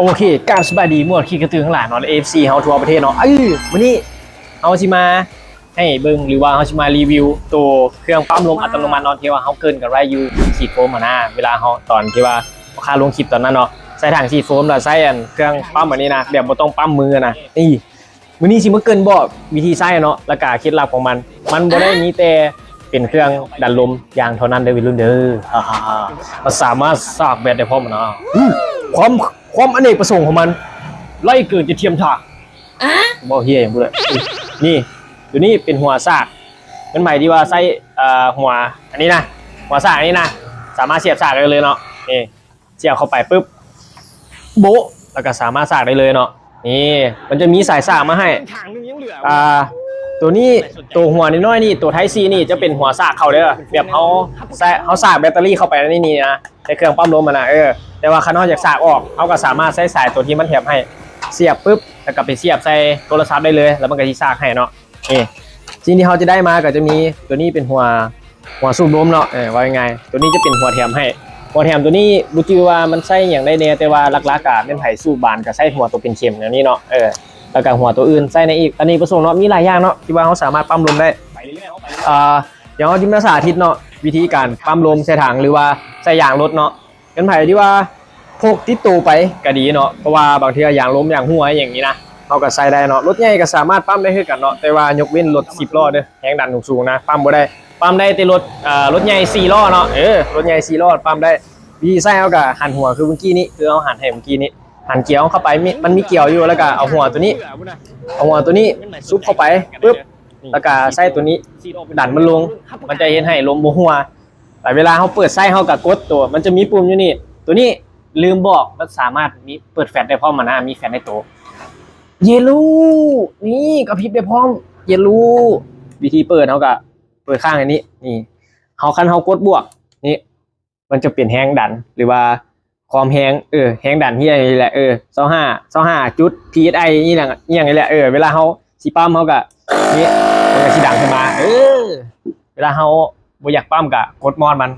โอเคการสบายดีมั่วขี้กระตือข้างหลังเนาะเอฟซีเฮาทั่วประเทศเนาะวันนี้เฮาสิมาให้เบิ่งหรือว่าเฮาสิมารีวิวตัวเครื่องปั๊มลมอัตโนมัติเนาะที่ว่าเฮาเกินกับไรอยู่ฉีดโฟมนะเวลาเฮาตอนที่ว่าค่าลงคลิปตอนนั้นเนาะใส่ถังฉีดโฟมแล้วใส่อันเครื่องปั๊มแบบนี้นะแบบบ่ต้องปั๊มมือนะนี่มื้อนี้สิมาเกินบ่วิธีใช้เนาะแล้วก็เคล็ดลับของมันบ่ได้มีแต่เป็นเครื่องดันลมอย่างเท่านั้นเด้อวิรุ่นเด้อมันสามารถสากแบตได้พร้อมเนาะความอเนกประสงค์ของมันไล่เกิดจะเทียมทางบ่เฮียอย่างพูดเลยนี่ตัวนี้เป็นหัวซากเป็นใหม่ที่ว่าใส่หัวอันนี้นะหัวซากอันนี้นะสามารถเสียบซากได้เลยเนาะนี่เสียบเข้าไปปุ๊บโบ๊ะแล้วก็สามารถซากได้เลยเนาะนี่มันจะมีสายซากมาให้ตัวนี้ตัวหัวน้อยๆนี่ตัวไทซีนี่จะเป็นหัวซากเขาเลยแบบเขาซากแบตเตอรี่เข้าไปในนี่นะในเครื่องปั๊มลมมันนะแต่ว่าข้างนอกจากซากออกเขาก็สามารถใช้สายตัวที่มันแถมให้เสียบปุ๊บแล้วก็ไปเสียบใส่โทรศัพท์ได้เลยแล้วมันก็ที่ซากให้เนาะนี่สิ่งที่เขาจะได้มาก็จะมีตัวนี้เป็นหัวสูบลมเนาะว่ายังไงตัวนี้จะเป็นหัวแถมให้หัวแถมตัวนี้บูจือว่ามันใช้อย่างได้เนี่ยแต่ว่าลักๆอะเป็นไผ่สูบบานกับใช้หัวตัวเป็นเข็มอย่างนี้เนาะแล้วก็หัวตัวอื่นใส่ในอีกอันนี้ประสงค์เนาะมีหลายอย่างเนาะที่ว่าเขาสามารถปั๊มลมได้เดี๋ยวเขาจะมาสาธิตเนาะวิธีการปั๊มลมใส่ถังหรือว่าใส่ยางรถเนาะเป็นไผ่ที่ว่าพกติดตัวไปก็ดีเนาะเพราะว่าบางทียางล้มอย่างหัวอย่างนี้นะเขาก็ใส่ได้เนาะรถใหญ่ก็สามารถปั๊มได้คือกันเนาะแต่ว่ายกเว้นรถ10 ล้อเด้อแรงดันสูงๆนะปั๊มบ่ได้ปั๊มได้แต่รถใหญ่4 ล้อเนาะรถใหญ่4 ล้อปั๊มได้วิธีใส่เขาก็หันหัวคือเมื่อกี้นี้คือเอาหันให้เมื่อกี้นี้หันเกี่ยวเข้าไปมันมีเกี่ยวอยู่แล้วก็เอาหัวตัวนี้ซุปเข้าไปปุ๊บแล้วก็ใส่ตัวนี้ดันมันลงมันจะเห็นให้ลมบ่หัวแต่เวลาเขาเปิดไส้เขากับกดตัวมันจะมีปุ่มอยู่นี่ตัวนี้ลืมบอกมันสามารถมีเปิดแฟลชได้พร้อมมันนะมีแฟลชในตัวเยลูนี่กระพริบได้พร้อมเยลูวิธีเปิดเขากับเปิดข้างอันนี้นี่เขาคันเขากดบวกนี่มันจะเปลี่ยนแห้งดันหรือว่าความแห้งแห้งดันที่อะไรแหละ25จุด PSI นี่แหละอย่างนี้แหละเวลาเขาสีปั๊มเขากับนี่มันก็สีดังขึ้นมาเวลาเขาบ่อยากปั๊มกับกดมอดมัน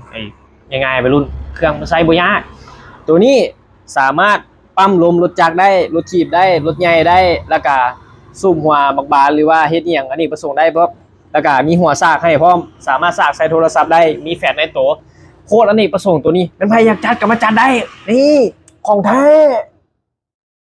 ยังไงไปรุ่นเครื่องมันใส่บ่ยากตัวนี้สามารถปั๊มลมรถจักรได้รถถีบได้รถใหญ่ได้แล้วก็ซุ่มหัวบักบานหรือว่าเฮ็ดอย่างอันนี้ประสงค์ได้ปุ๊บแล้วก็มีหัวซากให้พร้อมสามารถซากใส่โทรศัพท์ได้มีแฟลชในตัวโคตรอันนี้ประสงค์ตัวนี้เป็นใครอยากจัดกับมาจัดได้นี่ของแท้